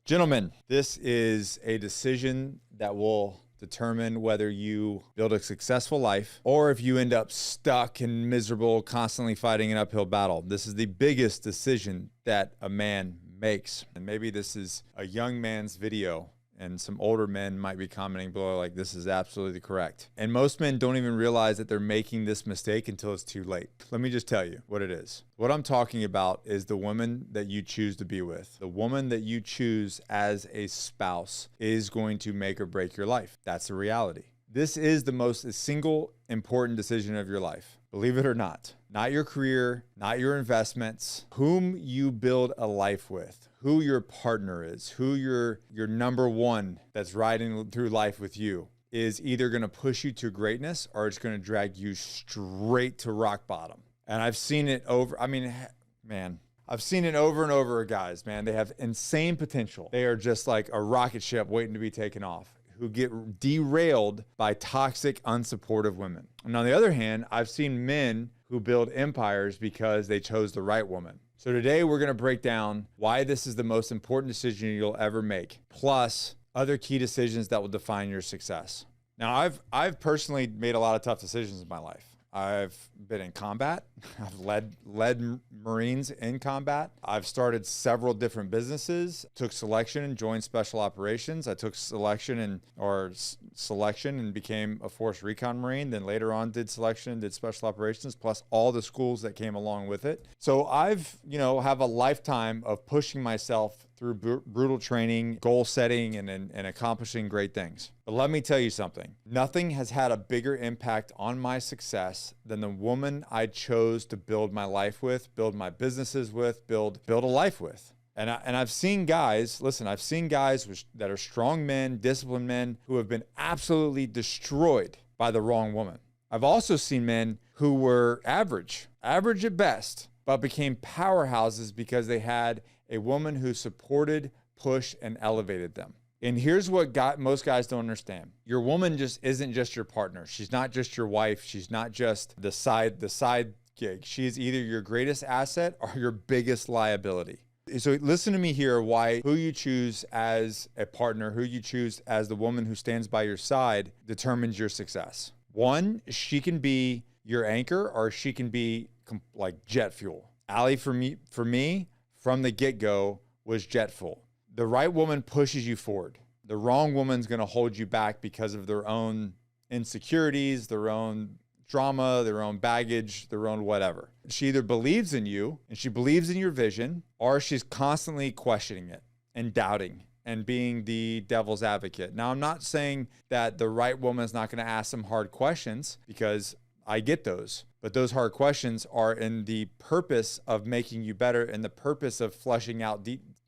Gentlemen, this is a decision that will determine whether you build a successful life or if you end up stuck and miserable, constantly fighting an uphill battle. This is the biggest decision that a man makes. And maybe this is a young man's video, and some older men might be commenting below like, this is absolutely correct. And most men don't even realize that they're making this mistake until it's too late. Let me just tell you what it is. What I'm talking about is the woman that you choose to be with. The woman that you choose as a spouse is going to make or break your life. That's the reality. This is the most single important decision of your life. Believe it or not. Not your career, not your investments, whom you build a life with, who your partner is, who your number one that's riding through life with you is either going to push you to greatness or it's going to drag you straight to rock bottom. And I've seen it I've seen it over and over, guys, man. They have insane potential. They are just like a rocket ship waiting to be taken off, who get derailed by toxic, unsupportive women. And on the other hand, I've seen men who build empires because they chose the right woman. So today we're going to break down why this is the most important decision you'll ever make, plus other key decisions that will define your success. Now, I've personally made a lot of tough decisions in my life. I've been in combat. I've led Marines in combat. I've started several different businesses, took selection and joined special operations. I took selection and became a Force Recon Marine. Then later on did selection and did special operations, plus all the schools that came along with it. So I've, have a lifetime of pushing myself through brutal training, goal setting, and accomplishing great things. But let me tell you something. Nothing has had a bigger impact on my success than the woman I chose to build my life with, build my businesses with, build a life with. And I've seen guys, that are strong men, disciplined men, who have been absolutely destroyed by the wrong woman. I've also seen men who were average at best, but became powerhouses because they had a woman who supported, pushed, and elevated them. And here's what most guys don't understand. Your woman just isn't just your partner. She's not just your wife. She's not just the side gig. She's either your greatest asset or your biggest liability. So listen to me here, who you choose as a partner, who you choose as the woman who stands by your side determines your success. One, she can be your anchor or she can be like jet fuel. Allie, for me, from the get-go, was jet fuel. The right woman pushes you forward. The wrong woman's going to hold you back because of their own insecurities, their own drama, their own baggage, their own whatever. She either believes in you and she believes in your vision, or she's constantly questioning it and doubting and being the devil's advocate. Now, I'm not saying that the right woman is not going to ask some hard questions, because I get those. But those hard questions are in the purpose of making you better, and the purpose of fleshing out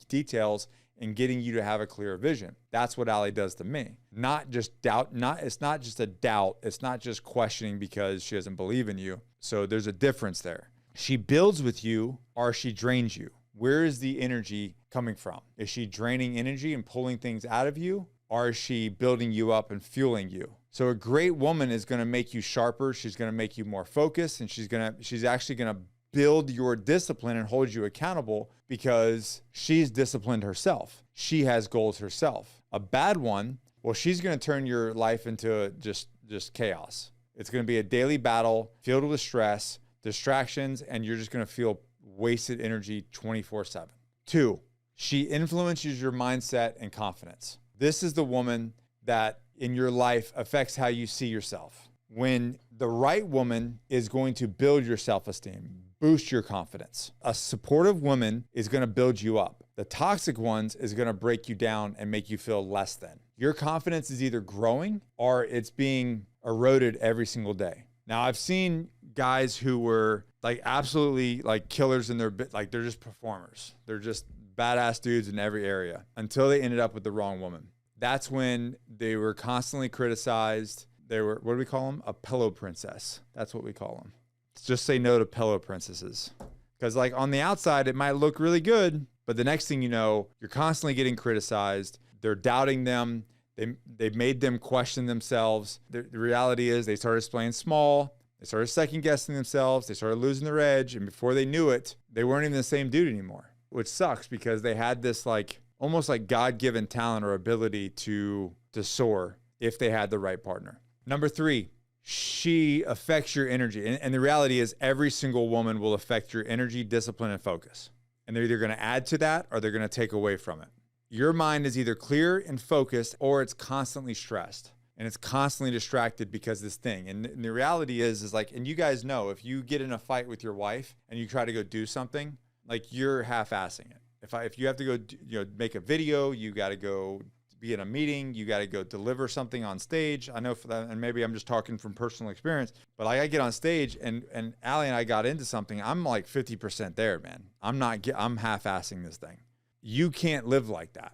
details and getting you to have a clear vision. That's what Allie does to me. Not just doubt. It's not just a doubt. It's not just questioning because she doesn't believe in you. So there's a difference there. She builds with you or she drains you. Where is the energy coming from? Is she draining energy and pulling things out of you? Or is she building you up and fueling you? So a great woman is going to make you sharper. She's going to make you more focused, and she's actually going to build your discipline and hold you accountable because she's disciplined herself. She has goals herself. A bad one, well, she's going to turn your life into just chaos. It's going to be a daily battle filled with stress, distractions, and you're just going to feel wasted energy 24/7. Two, she influences your mindset and confidence. This is the woman that in your life affects how you see yourself. When the right woman is going to build your self-esteem, boost your confidence. A supportive woman is going to build you up. The toxic ones is going to break you down and make you feel less than. Your confidence is either growing or it's being eroded every single day. Now, I've seen guys who were like absolutely like killers in their bit, like they're just performers. They're just badass dudes in every area until they ended up with the wrong woman. That's when they were constantly criticized. They were, what do we call them? A pillow princess. That's what we call them. Just say no to pillow princesses. Because like on the outside, it might look really good, but the next thing you know, you're constantly getting criticized. They're doubting them. They've made them question themselves. The reality is they started playing small. They started second guessing themselves. They started losing their edge. And before they knew it, they weren't even the same dude anymore, which sucks because they had this like almost like God-given talent or ability to soar if they had the right partner. Number 3, she affects your energy. And the reality is every single woman will affect your energy, discipline, and focus. And they're either going to add to that or they're going to take away from it. Your mind is either clear and focused or it's constantly stressed and it's constantly distracted because this thing. And the reality is like, and you guys know, if you get in a fight with your wife and you try to go do something, like you're half-assing it. If you have to go, make a video, you got to go be in a meeting, you got to go deliver something on stage. I know for that, and maybe I'm just talking from personal experience, but I get on stage and Allie and I got into something. I'm like 50% there, man. I'm half-assing this thing. You can't live like that.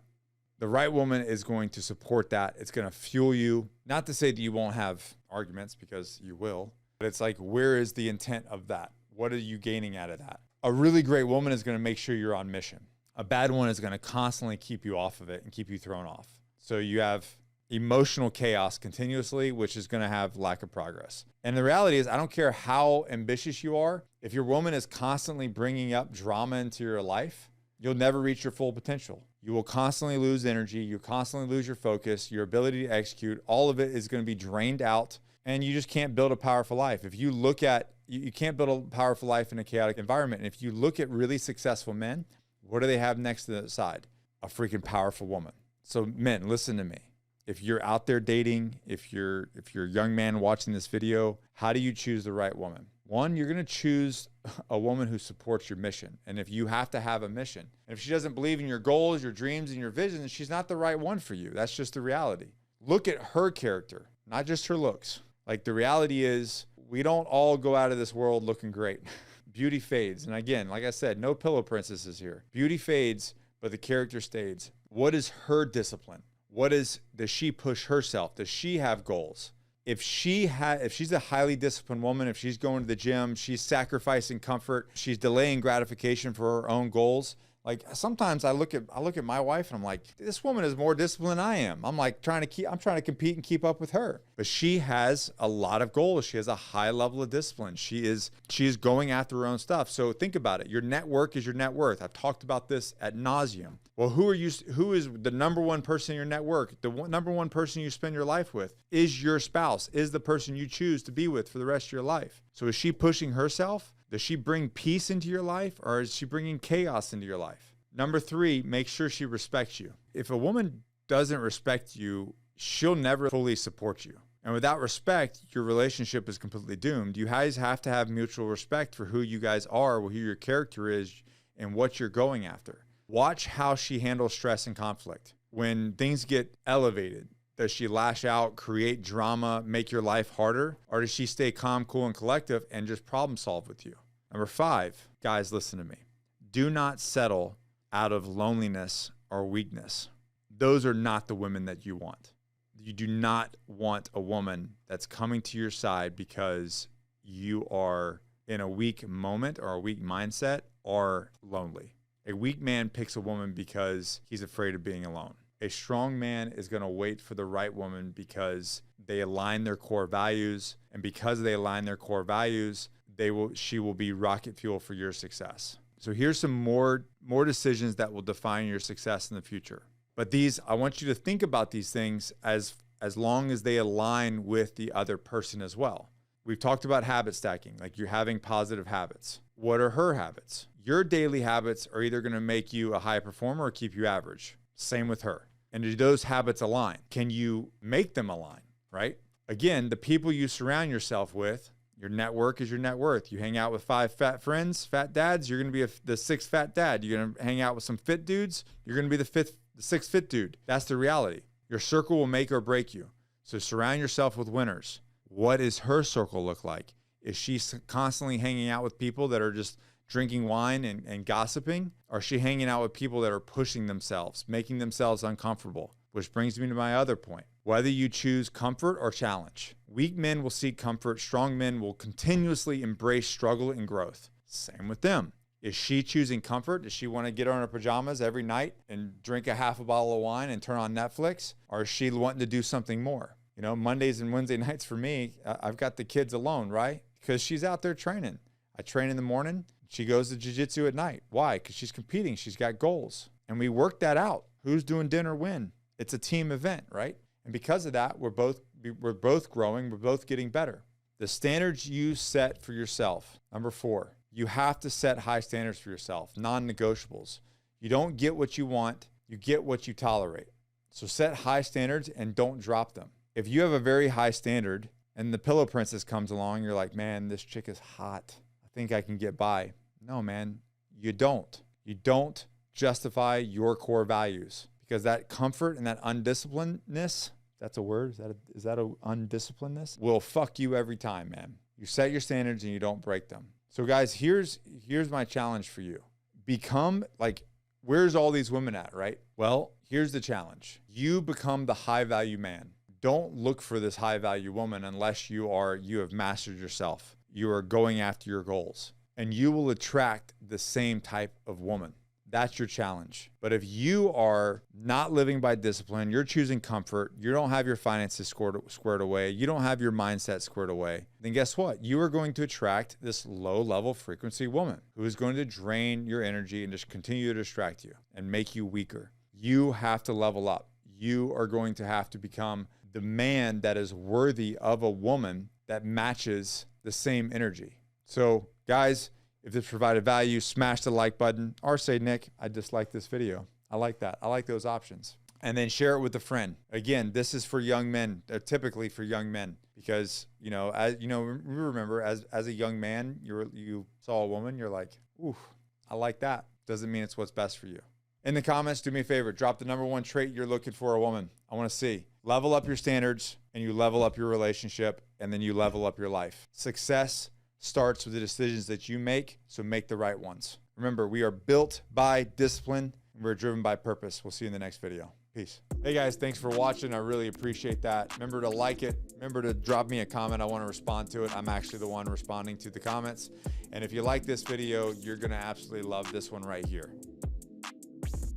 The right woman is going to support that. It's going to fuel you. Not to say that you won't have arguments, because you will, but it's like, where is the intent of that? What are you gaining out of that? A really great woman is going to make sure you're on mission. A bad one is going to constantly keep you off of it and keep you thrown off. So you have emotional chaos continuously, which is going to have lack of progress. And the reality is, I don't care how ambitious you are, if your woman is constantly bringing up drama into your life, you'll never reach your full potential. You will constantly lose energy. You constantly lose your focus, your ability to execute. All of it is going to be drained out, and you just can't build a powerful life. If you look at, you can't build a powerful life in a chaotic environment. And if you look at really successful men, what do they have next to the side? A freaking powerful woman. So men, listen to me. If you're out there dating, if you're a young man watching this video, how do you choose the right woman? One, you're going to choose a woman who supports your mission. And if you have to have a mission, and if she doesn't believe in your goals, your dreams, and your visions, she's not the right one for you. That's just the reality. Look at her character, not just her looks. Like, the reality is, we don't all go out of this world looking great. Beauty fades. And again, like I said, no pillow princesses here. Beauty fades, but the character stays. What is her discipline? Does she push herself? Does she have goals? If she's a highly disciplined woman, if she's going to the gym, she's sacrificing comfort, she's delaying gratification for her own goals. Like, sometimes I look at my wife and I'm like, this woman is more disciplined than I am. I'm trying to compete and keep up with her. But she has a lot of goals. She has a high level of discipline. She is going after her own stuff. So think about it. Your network is your net worth. I've talked about this ad nauseum. Well, who is the number one person in your network? Number one person you spend your life with is your spouse, is the person you choose to be with for the rest of your life. So is she pushing herself? Does she bring peace into your life, or is she bringing chaos into your life? Number 3, make sure she respects you. If a woman doesn't respect you, she'll never fully support you. And without respect, your relationship is completely doomed. You guys have to have mutual respect for who you guys are, who your character is, and what you're going after. Watch how she handles stress and conflict. When things get elevated, does she lash out, create drama, make your life harder? Or does she stay calm, cool, and collective and just problem solve with you? Number 5, guys, listen to me. Do not settle out of loneliness or weakness. Those are not the women that you want. You do not want a woman that's coming to your side because you are in a weak moment or a weak mindset or lonely. A weak man picks a woman because he's afraid of being alone. A strong man is going to wait for the right woman because they align their core values. And because they align their core values, she will be rocket fuel for your success. So here's some more decisions that will define your success in the future. But I want you to think about these things as long as they align with the other person as well. We've talked about habit stacking, like you're having positive habits. What are her habits? Your daily habits are either going to make you a high performer or keep you average. Same with her. And do those habits align? Can you make them align, right? Again, the people you surround yourself with, your network is your net worth. You hang out with 5 fat friends, fat dads, you're going to be the 6th fat dad. You're going to hang out with some fit dudes, you're going to be the 6th fit dude. That's the reality. Your circle will make or break you. So surround yourself with winners. What does her circle look like? Is she constantly hanging out with people that are just drinking wine and gossiping? Or is she hanging out with people that are pushing themselves, making themselves uncomfortable? Which brings me to my other point. Whether you choose comfort or challenge. Weak men will seek comfort. Strong men will continuously embrace struggle and growth. Same with them. Is she choosing comfort? Does she want to get on her pajamas every night and drink a half a bottle of wine and turn on Netflix? Or is she wanting to do something more? You know, Mondays and Wednesday nights for me, I've got the kids alone, right? Because she's out there training. I train in the morning. She goes to jiu-jitsu at night. Why? Because she's competing. She's got goals. And we work that out. Who's doing dinner when? It's a team event, right? And because of that, we're both growing, we're both getting better. The standards you set for yourself. Number 4, you have to set high standards for yourself, non-negotiables. You don't get what you want, you get what you tolerate. So set high standards and don't drop them. If you have a very high standard and the pillow princess comes along, you're like, man, this chick is hot. I think I can get by. No, man, you don't. You don't justify your core values, because that comfort and that undisciplinedness, that's a word? Is that a undisciplinedness? Will fuck you every time, man. You set your standards and you don't break them. So guys, here's my challenge for you. Become like, where's all these women at, right? Well, here's the challenge. You become the high value man. Don't look for this high value woman unless you have mastered yourself. You are going after your goals, and you will attract the same type of woman. That's your challenge. But if you are not living by discipline, you're choosing comfort, you don't have your finances squared away, you don't have your mindset squared away, then guess what? You are going to attract this low-level frequency woman who is going to drain your energy and just continue to distract you and make you weaker. You have to level up. You are going to have to become the man that is worthy of a woman that matches the same energy. So, guys, if this provided value, smash the like button, or say, Nick, I dislike this video. I like that. I like those options. And then share it with a friend. Again, this is for young men, typically for young men, because, remember as a young man, you saw a woman, you're like, ooh, I like that. Doesn't mean it's what's best for you. In the comments, do me a favor, drop the #1 trait you're looking for a woman. I want to see. Level up your standards, and you level up your relationship, and then you level up your life. Success starts with the decisions that you make, so make the right ones. Remember, we are built by discipline, and we're driven by purpose. We'll see you in the next video. Peace. Hey guys, thanks for watching. I really appreciate that. Remember to like it. Remember to drop me a comment. I want to respond to it. I'm actually the one responding to the comments. And if you like this video, you're going to absolutely love this one right here.